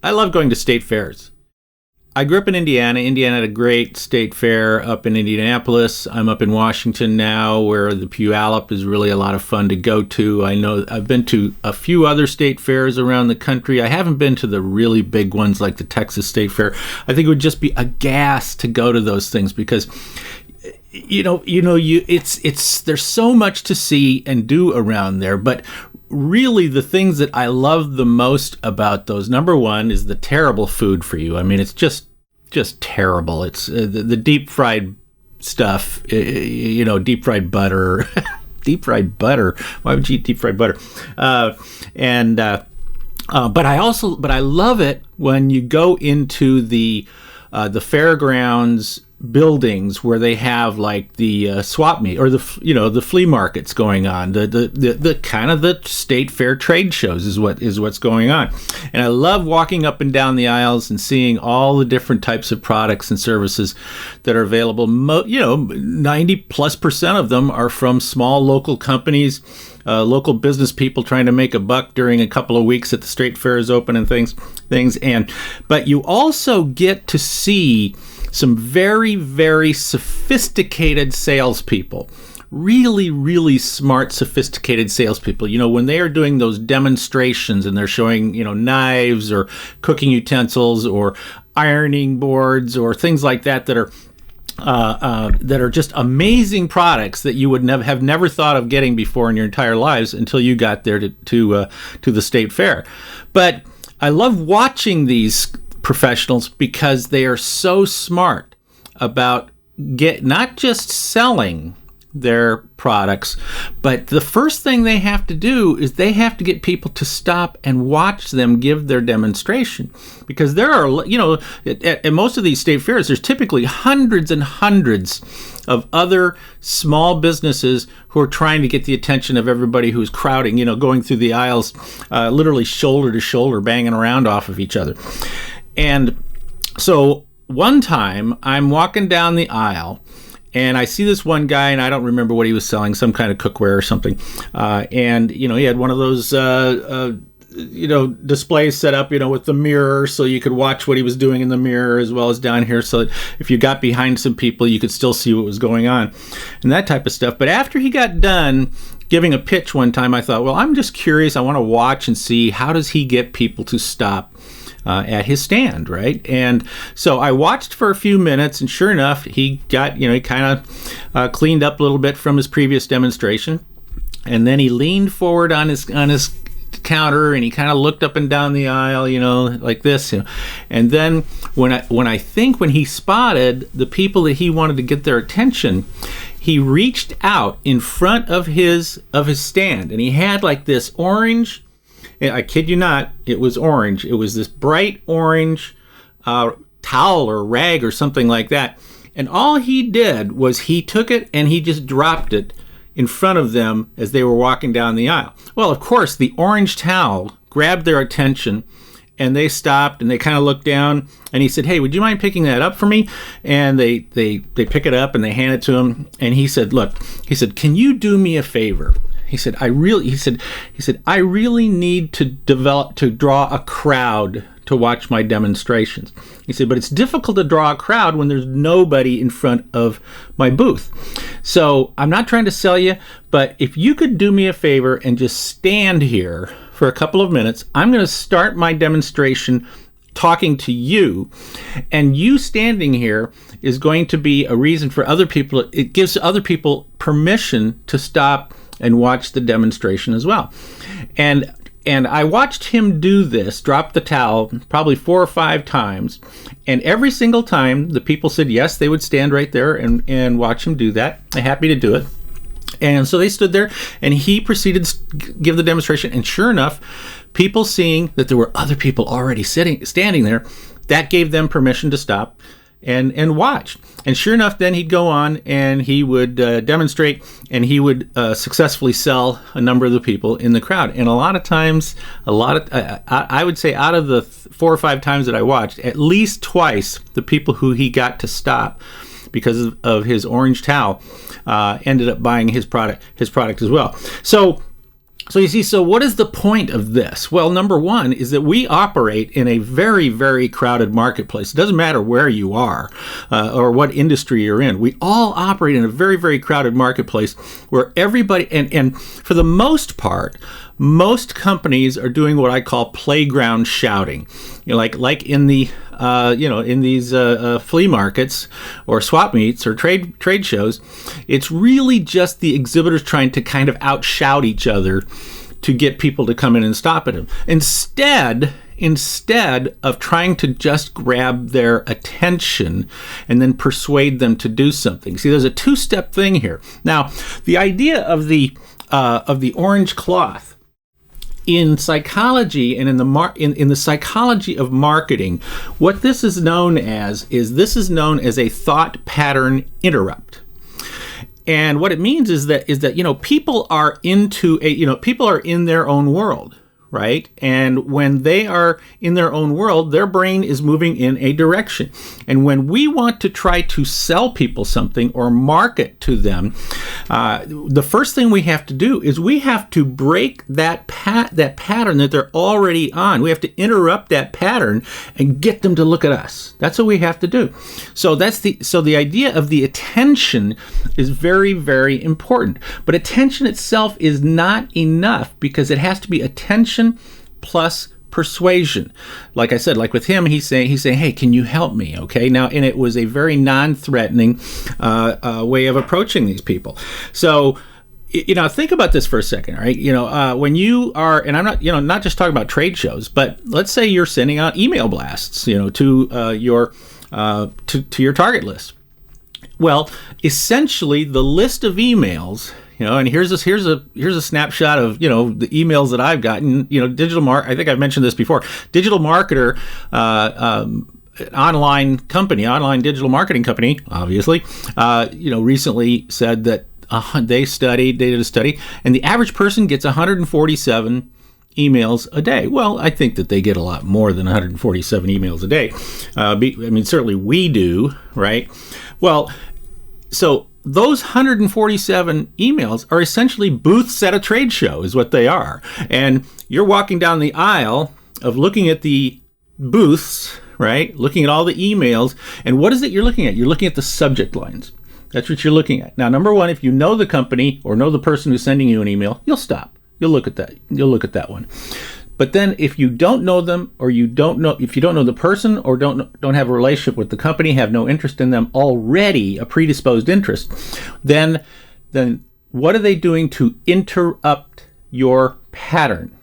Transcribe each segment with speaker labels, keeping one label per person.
Speaker 1: I love going to state fairs. I grew up in Indiana. Indiana had a great state fair up in Indianapolis. I'm up in Washington now, where the Puyallup is really a lot of fun to go to. I know I've been to a few other state fairs around the country. I haven't been to the really big ones like the Texas State Fair. I think it would just be a gas to go to those things because it's there's so much to see and do around there, but really the things that I love the most about those, number one, is the terrible food for you. I mean, it's just terrible. It's the deep fried stuff, deep fried butter. Deep fried butter. Why would you eat deep fried butter? But I love it when you go into the fairgrounds buildings where they have like the swap meet or the flea markets going on, the kind of the state fair trade shows is what's going on. And I love walking up and down the aisles and seeing all the different types of products and services that are available. 90+% of them are from small local companies, local business people trying to make a buck during a couple of weeks that the state fair is open and things. But you also get to see some very, very sophisticated salespeople, really, really smart, sophisticated salespeople. When they are doing those demonstrations and they're showing, knives or cooking utensils or ironing boards or things like that that are just amazing products that you would have never thought of getting before in your entire lives until you got there to the state fair. But I love watching these professionals because they are so smart about not just selling their products, but the first thing they have to do is they have to get people to stop and watch them give their demonstration, because there are, at most of these state fairs, there's typically hundreds and hundreds of other small businesses who are trying to get the attention of everybody who's crowding, going through the aisles, literally shoulder to shoulder, banging around off of each other. And so one time I'm walking down the aisle and I see this one guy, and I don't remember what he was selling, some kind of cookware or something. And he had one of those, displays set up, with the mirror so you could watch what he was doing in the mirror as well as down here. So that if you got behind some people, you could still see what was going on and that type of stuff. But after he got done giving a pitch one time, I thought, well, I'm just curious. I want to watch and see how does he get people to stop at his stand, right? And so I watched for a few minutes, and sure enough, he got, he kind of cleaned up a little bit from his previous demonstration, and then he leaned forward on his counter, and he kind of looked up and down the aisle, like this, and then when he spotted the people that he wanted to get their attention, he reached out in front of his stand, and he had like this orange. I kid you not, it was orange. It was this bright orange towel or rag or something like that. And all he did was he took it and he just dropped it in front of them as they were walking down the aisle. Well, of course, the orange towel grabbed their attention, and they stopped and they kind of looked down, and he said, "Hey, would you mind picking that up for me?" And they pick it up and they hand it to him. And he said, "Can you do me a favor?" He said, I really need to draw a crowd to watch my demonstrations. He said, but it's difficult to draw a crowd when there's nobody in front of my booth. So I'm not trying to sell you, but if you could do me a favor and just stand here for a couple of minutes, I'm going to start my demonstration talking to you, and you standing here is going to be a reason for other people. It gives other people permission to stop and watch the demonstration as well. And I watched him do this, drop the towel, probably 4 or 5 times. And every single time the people said yes, they would stand right there and watch him do that. They're happy to do it. And so they stood there, and he proceeded to give the demonstration. And sure enough, people seeing that there were other people already standing there, that gave them permission to stop and watch. And sure enough, then he'd go on and he would demonstrate, and he would successfully sell a number of the people in the crowd. And a lot of times, I would say out of the 4 or 5 times that I watched, at least twice, the people who he got to stop because of his orange towel ended up buying his product as well. So So you see, so what is the point of this? Well, number one is that we operate in a very, very crowded marketplace. It doesn't matter where you are or what industry you're in. We all operate in a very, very crowded marketplace where everybody, and for the most part, most companies are doing what I call playground shouting. You know, like in the in these flea markets or swap meets or trade shows, it's really just the exhibitors trying to kind of outshout each other to get people to come in and stop at them. Instead of trying to just grab their attention and then persuade them to do something. See, there's a two-step thing here. Now, the idea of the orange cloth in psychology and in the psychology of marketing, what this is known as a thought pattern interrupt. And what it means is that people are people are in their own world, right? And when they are in their own world, their brain is moving in a direction. And when we want to try to sell people something or market to them, the first thing we have to do is we have to break that pattern that they're already on. We have to interrupt that pattern and get them to look at us. That's what we have to do. So the idea of the attention is very, very important. But attention itself is not enough because it has to be attention plus persuasion. Like I said, like with him, he's saying, hey, can you help me? Okay. Now, and it was a very non-threatening way of approaching these people. So, think about this for a second, right? When you are, and I'm not just talking about trade shows, but let's say you're sending out email blasts, to your target list. Well, essentially, the list of emails. And here's a snapshot of the emails that I've gotten. I think I've mentioned this before. Digital marketer, online digital marketing company, obviously, recently said that they did a study, and the average person gets 147 emails a day. Well, I think that they get a lot more than 147 emails a day. Certainly we do, right? Well, so those 147 emails are essentially booths at a trade show is what they are. And you're walking down the aisle of looking at the booths, right? Looking at all the emails. And what is it you're looking at? You're looking at the subject lines. That's what you're looking at. Now, number one, if you know the company or know the person who's sending you an email, you'll stop. You'll look at that. You'll look at that one. But then if you don't know them, or if you don't know the person, or don't have a relationship with the company, have no interest in them already, a predisposed interest, then what are they doing to interrupt your pattern,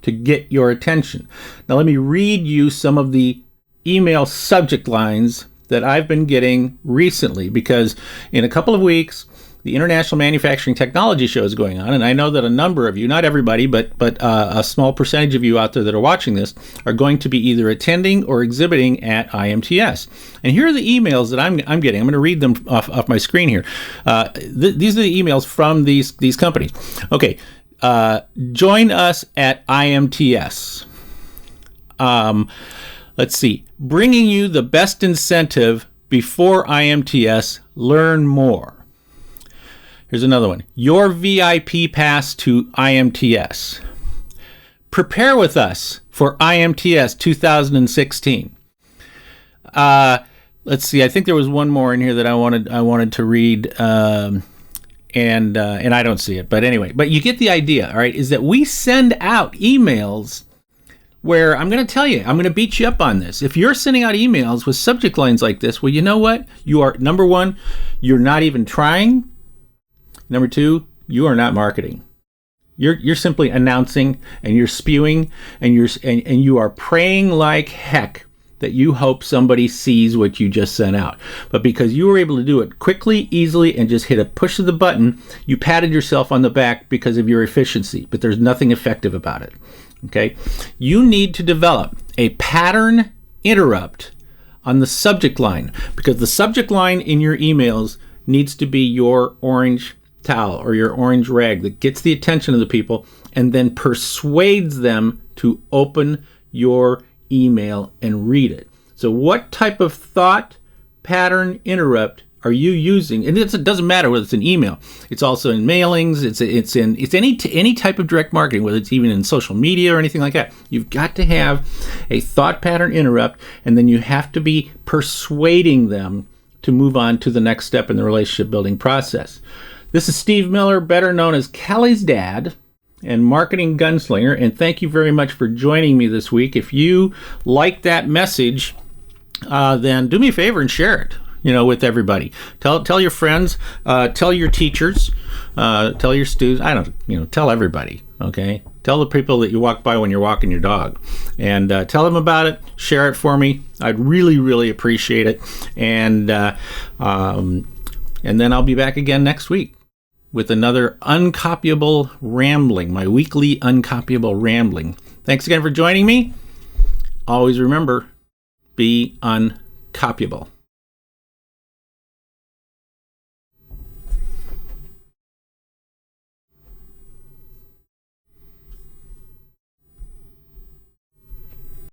Speaker 1: to get your attention? Now let me read you some of the email subject lines that I've been getting recently, because in a couple of weeks, the International Manufacturing Technology Show is going on, and I know that a number of you, not everybody, but a small percentage of you out there that are watching this, are going to be either attending or exhibiting at IMTS. And here are the emails that I'm getting. I'm going to read them off my screen here. These are the emails from these companies. Okay, join us at IMTS. Let's see. Bringing you the best incentive before IMTS. Learn more. Here's another one. Your VIP pass to IMTS. Prepare with us for IMTS 2016. Let's see. I think there was one more in here that I wanted to read, and I don't see it. But anyway, but you get the idea. All right, is that we send out emails where I'm going to tell you, I'm going to beat you up on this. If you're sending out emails with subject lines like this, well, you know what? You are, number one, you're not even trying. Number two, you are not marketing. You're simply announcing, and you're spewing, and you are praying like heck that you hope somebody sees what you just sent out. But because you were able to do it quickly, easily, and just hit a push of the button, you patted yourself on the back because of your efficiency. But there's nothing effective about it. Okay? You need to develop a pattern interrupt on the subject line, because the subject line in your emails needs to be your orange towel or your orange rag that gets the attention of the people and then persuades them to open your email and read it. So what type of thought pattern interrupt are you using? And it doesn't matter whether it's an email. It's also in mailings. It's any type of direct marketing, whether it's even in social media or anything like that. You've got to have a thought pattern interrupt, and then you have to be persuading them to move on to the next step in the relationship building process. This is Steve Miller, better known as Kelly's dad and marketing gunslinger, and thank you very much for joining me this week. If you like that message, then do me a favor and share it, with everybody. Tell your friends, tell your teachers, tell your students. Tell everybody. Okay, tell the people that you walk by when you're walking your dog, and tell them about it. Share it for me. I'd really, really appreciate it. And then I'll be back again next week with another uncopyable rambling, my weekly uncopyable rambling. Thanks again for joining me. Always remember, be uncopyable.